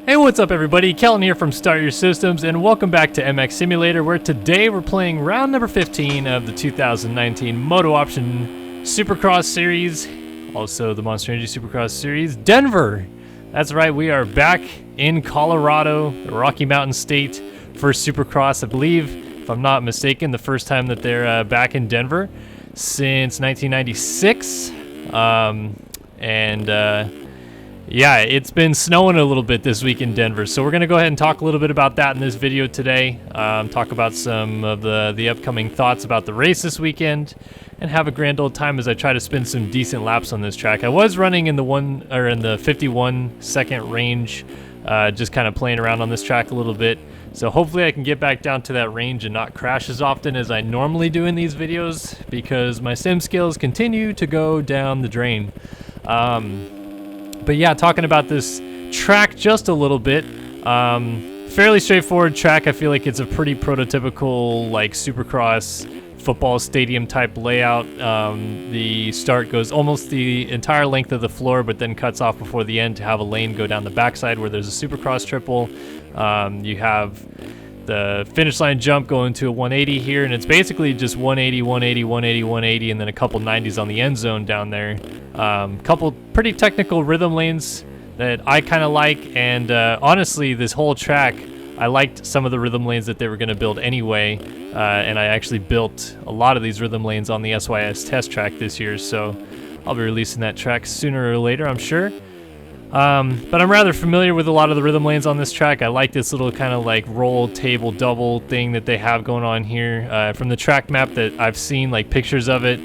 Hey, what's up everybody? Kellen here from Start Your Systems, and welcome back to MX Simulator, where today we're playing round number 15 of the 2019 Moto Option Supercross Series, also the Monster Energy Supercross Series, Denver. That's right, we are back in Colorado, the Rocky Mountain State, for Supercross. I believe, if I'm not mistaken, the first time that they're back in Denver since 1996. Yeah, it's been snowing a little bit this week in Denver, so we're going to go ahead and talk a little bit about that in this video today. Talk about some of the upcoming thoughts about the race this weekend, and have a grand old time as I try to spin some decent laps on this track. I was running in the 51 second range, just kind of playing around on this track a little bit. So hopefully I can get back down to that range and not crash as often as I normally do in these videos, because my sim skills continue to go down the drain. But yeah, talking about this track just a little bit, fairly straightforward track. I feel like it's a pretty prototypical like Supercross football stadium type layout. The start goes almost the entire length of the floor, but then cuts off before the end to have a lane go down the backside where there's a Supercross triple. You have the finish line jump going to a 180 here, and it's basically just 180, 180, 180, 180, and then a couple 90s on the end zone down there. Couple pretty technical rhythm lanes that I kind of like, and honestly, this whole track, I liked some of the rhythm lanes that they were going to build anyway, and I actually built a lot of these rhythm lanes on the SYS test track this year, so I'll be releasing that track sooner or later, I'm sure. But I'm rather familiar with a lot of the rhythm lanes on this track. I like this little kind of like roll table double thing that they have going on here. From the track map that I've seen, like pictures of it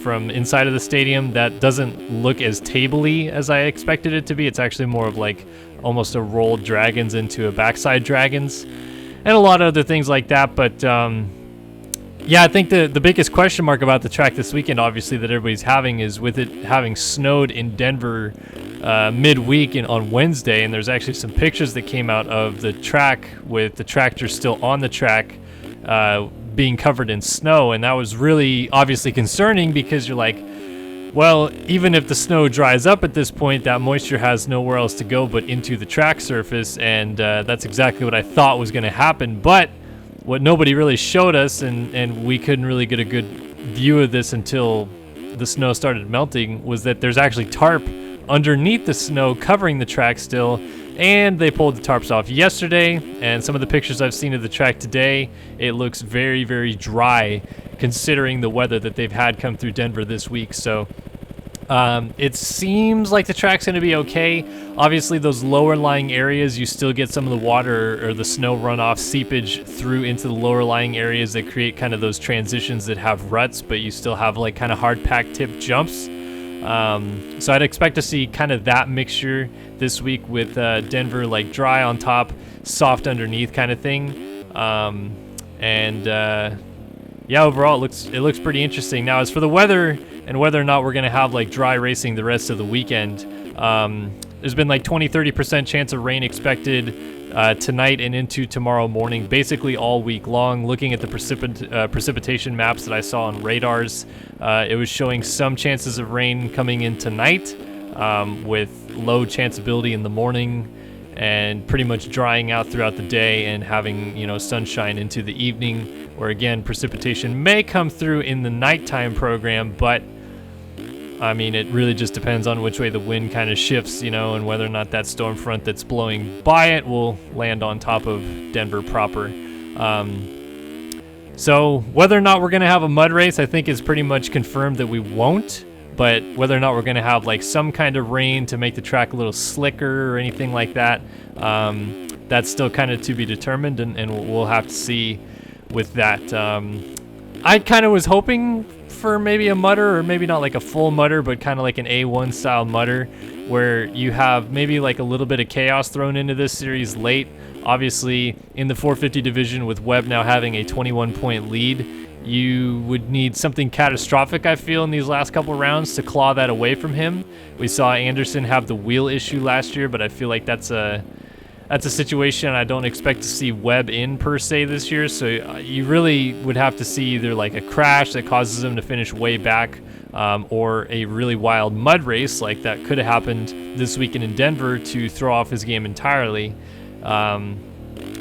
from inside of the stadium, that doesn't look as table-y as I expected it to be. It's actually more of like almost a rolled dragons into a backside dragons, and a lot of other things like that. But yeah, I think the biggest question mark about the track this weekend, obviously, that everybody's having is with it having snowed in Denver midweek on Wednesday, and there's actually some pictures that came out of the track with the tractor still on the track being covered in snow, and that was really obviously concerning, because you're like, well, even if the snow dries up at this point, that moisture has nowhere else to go but into the track surface, and that's exactly what I thought was going to happen. But what nobody really showed us, and we couldn't really get a good view of this until the snow started melting, was that there's actually tarp underneath the snow covering the track still, and they pulled the tarps off yesterday, and some of the pictures I've seen of the track today, it looks very, very dry considering the weather that they've had come through Denver this week. So it seems like the track's going to be okay. Obviously, those lower lying areas, you still get some of the water or the snow runoff seepage through into the lower lying areas that create kind of those transitions that have ruts, but you still have like kind of hard pack tip jumps. So I'd expect to see kind of that mixture this week with Denver like dry on top, soft underneath kind of thing. Yeah, overall it looks pretty interesting. Now, as for the weather and whether or not we're going to have like dry racing the rest of the weekend, there's been like 20-30% chance of rain expected tonight and into tomorrow morning, basically all week long. Looking at the precipitation maps that I saw on radars, it was showing some chances of rain coming in tonight, with low chanceability in the morning, and pretty much drying out throughout the day and having, you know, sunshine into the evening, where again precipitation may come through in the nighttime program, but I mean, it really just depends on which way the wind kind of shifts, you know, and whether or not that storm front that's blowing by it will land on top of Denver proper. So whether or not we're going to have a mud race, I think is pretty much confirmed that we won't. But whether or not we're going to have like some kind of rain to make the track a little slicker or anything like that, that's still kind of to be determined, and we'll have to see with that. I kind of was hoping for maybe a mutter, or maybe not like a full mutter, but kind of like an A1 style mutter, where you have maybe like a little bit of chaos thrown into this series late. Obviously, in the 450 division, with Webb now having a 21-point lead, you would need something catastrophic, I feel, in these last couple rounds to claw that away from him. We saw Anderson have the wheel issue last year, but I feel like that's a that's a situation I don't expect to see Webb in per se this year. So you really would have to see either like a crash that causes him to finish way back, or a really wild mud race like that could have happened this weekend in Denver to throw off his game entirely,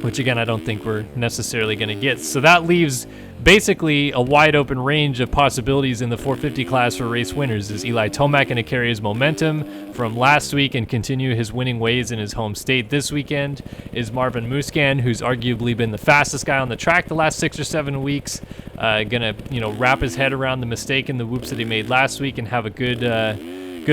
which again I don't think we're necessarily going to get. So that leaves basically a wide open range of possibilities in the 450 class for race winners. Is Eli Tomac going to carry his momentum from last week and continue his winning ways in his home state this weekend? Is Marvin Musquin, who's arguably been the fastest guy on the track the last 6 or 7 weeks, gonna wrap his head around the mistake in the whoops that he made last week and have a good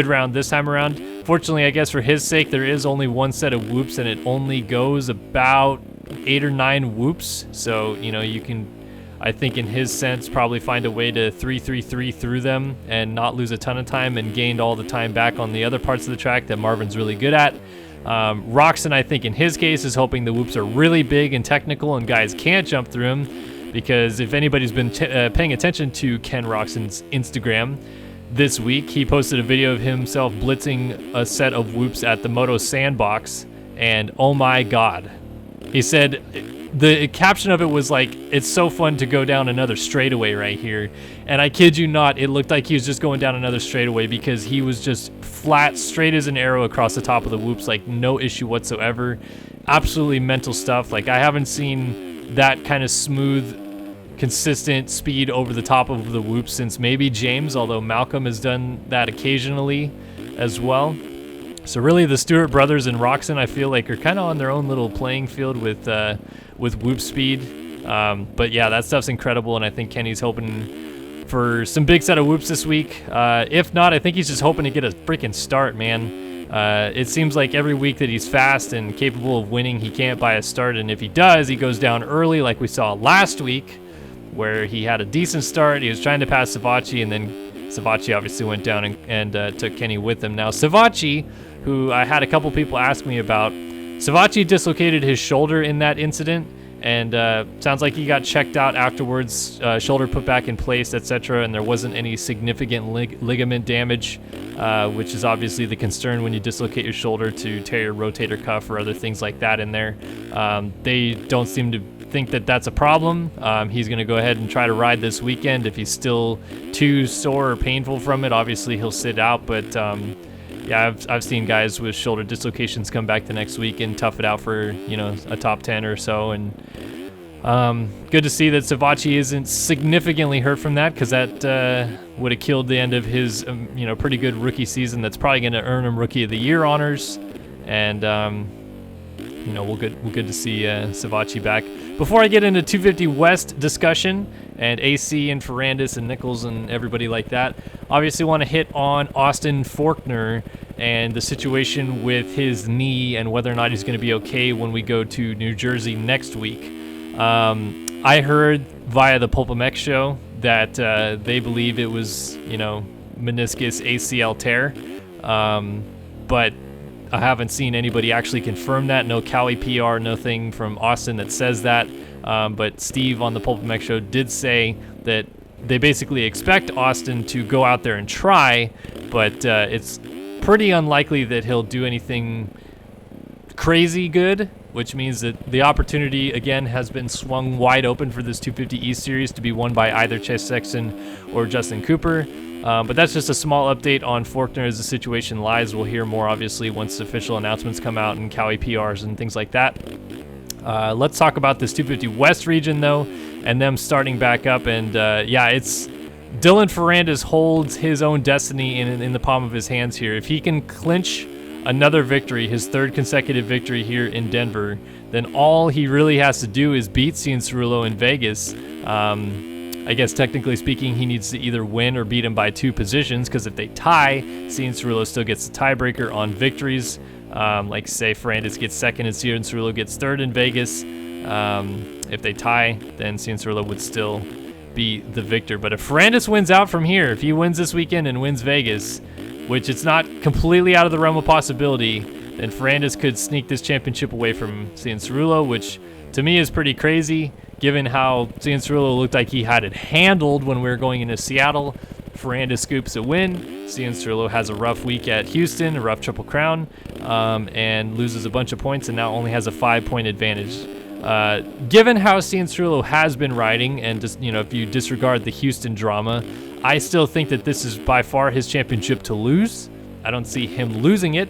round this time around? Fortunately, I guess for his sake, there is only one set of whoops and it only goes about 8 or 9 whoops. So you can, I think in his sense, probably find a way to 3-3-3 through them and not lose a ton of time and gained all the time back on the other parts of the track that Marvin's really good at. Roczen, I think in his case, is hoping the whoops are really big and technical and guys can't jump through them, because if anybody's been paying attention to Ken Roczen's Instagram this week, he posted a video of himself blitzing a set of whoops at the Moto Sandbox, and oh my god. He said, the caption of it was like, it's so fun to go down another straightaway right here. And I kid you not, it looked like he was just going down another straightaway, because he was just flat, straight as an arrow across the top of the whoops, like no issue whatsoever. Absolutely mental stuff. Like I haven't seen that kind of smooth, consistent speed over the top of the whoops since maybe James, although Malcolm has done that occasionally as well. So really the Stewart brothers and Roczen, I feel like, are kind of on their own little playing field with whoop speed. But yeah, that stuff's incredible, and I think Kenny's hoping for some big set of whoops this week. If not, I think he's just hoping to get a freaking start, man. It seems like every week that he's fast and capable of winning, he can't buy a start, and if he does, he goes down early like we saw last week, where he had a decent start. He was trying to pass Savachi, and then Savachi obviously went down and took Kenny with him. Now Savachi, who I had a couple people ask me about, Savachi dislocated his shoulder in that incident, and sounds like he got checked out afterwards, shoulder put back in place, etc., and there wasn't any significant ligament damage, which is obviously the concern when you dislocate your shoulder, to tear your rotator cuff or other things like that in there. They don't seem to think that that's a problem. He's going to go ahead and try to ride this weekend. If he's still too sore or painful from it, obviously he'll sit out, but yeah, I've seen guys with shoulder dislocations come back the next week and tough it out for a top 10 or so, and good to see that Savachi isn't significantly hurt from that, because that would have killed the end of his pretty good rookie season. That's probably going to earn him Rookie of the Year honors, and we'll good to see Savachi back. Before I get into 250 West discussion and AC and Ferrandis and Nichols and everybody like that, obviously want to hit on Austin Forkner and the situation with his knee and whether or not he's going to be okay when we go to New Jersey next week. I heard via the Pulpamex show that they believe it was, meniscus ACL tear, but I haven't seen anybody actually confirm that. No Cowie PR, nothing from Austin that says that. But Steve on the Pulpamex show did say that they basically expect Austin to go out there and try, but it's pretty unlikely that he'll do anything crazy good, which means that the opportunity again has been swung wide open for this 250 East Series to be won by either Chase Sexton or Justin Cooper. But that's just a small update on Forkner as the situation lies. We'll hear more, obviously, once official announcements come out and Cowie PRs and things like that. Let's talk about this 250 West region, though, and them starting back up. And, yeah, it's Dylan Ferrandis holds his own destiny in the palm of his hands here. If he can clinch another victory, his third consecutive victory here in Denver, then all he really has to do is beat Cianciarulo in Vegas. I guess technically speaking, he needs to either win or beat him by 2 positions, because if they tie, Cianciarulo still gets the tiebreaker on victories. Like say Ferrandis gets second and Cianciarulo gets third in Vegas. If they tie, then Cianciarulo would still be the victor. But if Ferrandis wins out from here, if he wins this weekend and wins Vegas, which it's not completely out of the realm of possibility, then Ferrandis could sneak this championship away from Cianciarulo, which to me is pretty crazy, given how Cianciarulo looked like he had it handled when we were going into Seattle. Ferrandis scoops a win. Cianciarulo has a rough week at Houston, a rough Triple Crown, and loses a bunch of points and now only has a 5-point advantage. Given how Cianciarulo has been riding, and just, if you disregard the Houston drama, I still think that this is by far his championship to lose. I don't see him losing it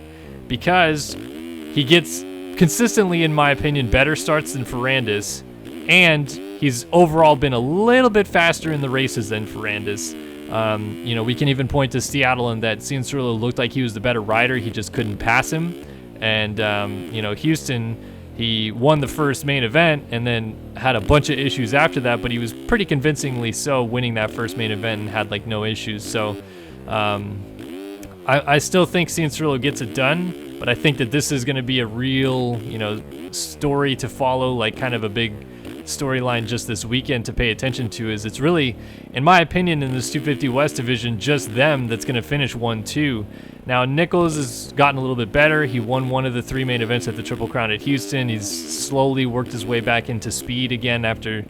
because he gets consistently, in my opinion, better starts than Ferrandis, and he's overall been a little bit faster in the races than Ferrandis. We can even point to Seattle and that Cianciarulo looked like he was the better rider. He just couldn't pass him. And, Houston, he won the first main event and then had a bunch of issues after that, but he was pretty convincingly so winning that first main event and had like no issues. So I still think Cianciarulo gets it done, but I think that this is going to be a real, story to follow, like kind of a big storyline just this weekend to pay attention to. Is it's really, in my opinion, in this 250 West division, just them that's going to finish 1-2. Now Nichols has gotten a little bit better. He won one of the 3 main events at the Triple Crown at Houston. He's slowly worked his way back into speed again after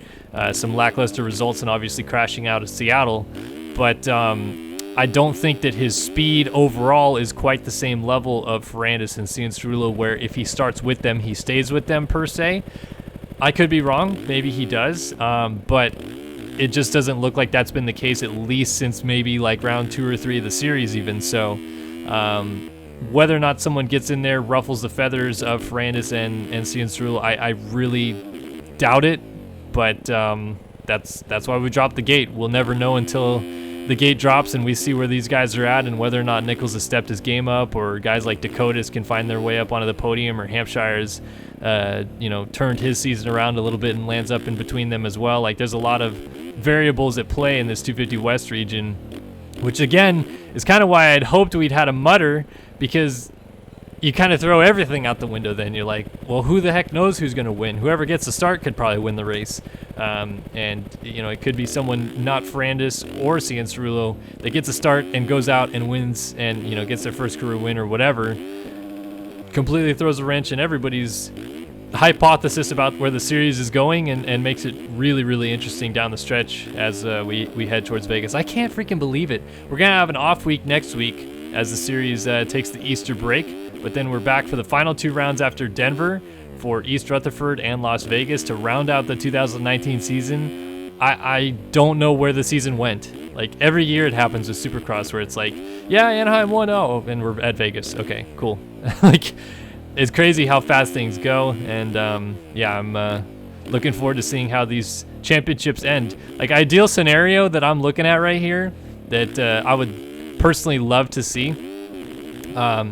some lackluster results and obviously crashing out of Seattle. But I don't think that his speed overall is quite the same level of Ferrandis and Cianciarulo, where if he starts with them, he stays with them per se. I could be wrong. Maybe he does. But it just doesn't look like that's been the case, at least since maybe like round 2 or 3 of the series even. So whether or not someone gets in there, ruffles the feathers of Ferrandis and Cianciarulo, I really doubt it. But that's why we dropped the gate. We'll never know until the gate drops and we see where these guys are at and whether or not Nichols has stepped his game up, or guys like Dakotas can find their way up onto the podium, or Hampshire's turned his season around a little bit and lands up in between them as well. Like, there's a lot of variables at play in this 250 West region, which again is kind of why I'd hoped we'd had a mutter, because you kind of throw everything out the window then. You're like, well, who the heck knows who's going to win? Whoever gets the start could probably win the race. It could be someone not Ferrandis or Cianciarulo that gets a start and goes out and wins and, gets their first career win or whatever. Completely throws a wrench in everybody's hypothesis about where the series is going and makes it really, really interesting down the stretch as we head towards Vegas. I can't freaking believe it. We're going to have an off week next week as the series takes the Easter break, but then we're back for the final 2 rounds after Denver for East Rutherford and Las Vegas to round out the 2019 season. I don't know where the season went. Like, every year it happens with Supercross where it's like, yeah, Anaheim 1-0, and we're at Vegas. Okay, cool. Like, it's crazy how fast things go, and I'm looking forward to seeing how these championships end. Like, ideal scenario that I'm looking at right here that I would personally love to see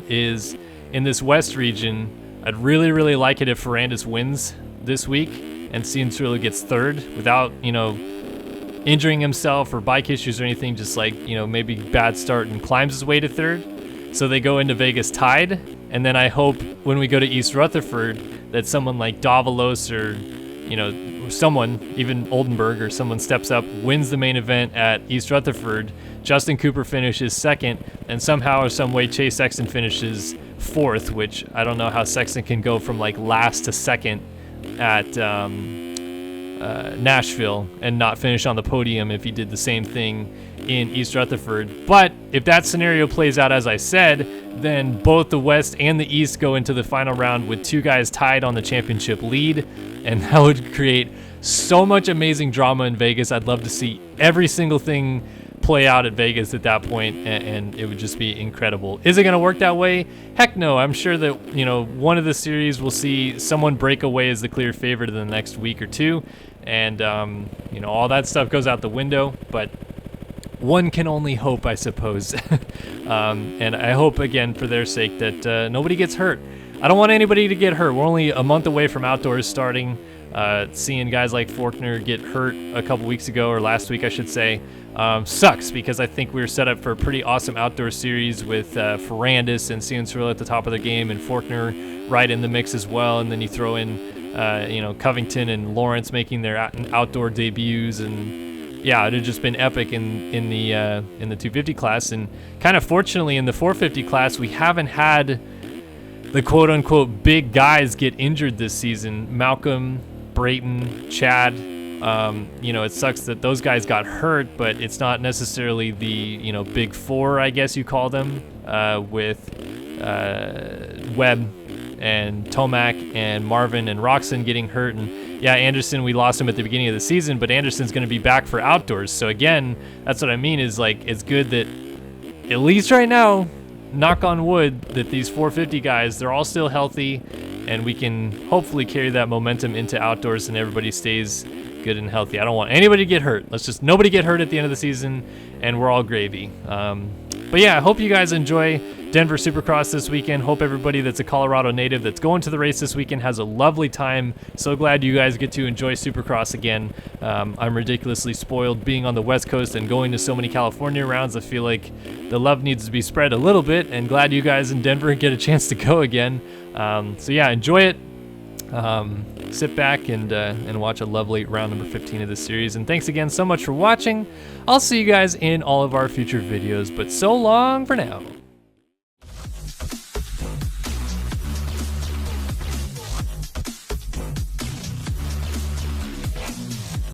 is in this West region. I'd really, really like it if Ferrandis wins this week and Cianciarulo gets 3rd without, injuring himself or bike issues or anything, just like, maybe bad start and climbs his way to 3rd. So they go into Vegas tied, and then I hope when we go to East Rutherford that someone like Davalos or, someone, even Oldenburg or someone steps up, wins the main event at East Rutherford, Justin Cooper finishes 2nd, and somehow or some way Chase Sexton finishes 4th, which I don't know how Sexton can go from like last to 2nd at Nashville and not finish on the podium if he did the same thing in East Rutherford. But if that scenario plays out as I said, then both the West and the East go into the final round with 2 guys tied on the championship lead, and that would create so much amazing drama in Vegas. I'd love to see every single thing play out at Vegas at that point, and it would just be incredible. Is it going to work that way? Heck no. I'm sure that, one of the series will see someone break away as the clear favorite in the next week or 2, and, all that stuff goes out the window, but one can only hope, I suppose. And I hope, again, for their sake, that nobody gets hurt. I don't want anybody to get hurt. We're only a month away from outdoors starting. Seeing guys like Faulkner get hurt a couple weeks ago, or last week I should say, sucks, because I think we were set up for a pretty awesome outdoor series with Ferrandis and Cianciarulo at the top of the game and Faulkner right in the mix as well, and then you throw in Covington and Lawrence making their outdoor debuts, and yeah, it had just been epic in the 250 class. And kind of fortunately in the 450 class we haven't had the quote-unquote big guys get injured this season. Malcolm, Brayton, Chad, You know, it sucks that those guys got hurt, but it's not necessarily the, you know, big four, I guess you call them, with Webb and Tomac and Marvin and Roczen getting hurt. And yeah, Anderson, we lost him at the beginning of the season, but Anderson's going to be back for outdoors. So again, that's what I mean, is like, it's good that at least right now, knock on wood, that these 450 guys, they're all still healthy, and we can hopefully carry that momentum into outdoors and everybody stays good and healthy. I don't want anybody to get hurt. Let's just nobody get hurt at the end of the season, and we're all gravy. But yeah, I hope you guys enjoy Denver Supercross this weekend. Hope everybody that's a Colorado native that's going to the race this weekend has a lovely time. So glad you guys get to enjoy Supercross again. I'm ridiculously spoiled being on the West Coast and going to so many California rounds. I feel like the love needs to be spread a little bit, and glad you guys in Denver get a chance to go again. So yeah, enjoy it. Sit back and watch a lovely round number 15 of this series. And thanks again so much for watching. I'll see you guys in all of our future videos, but so long for now.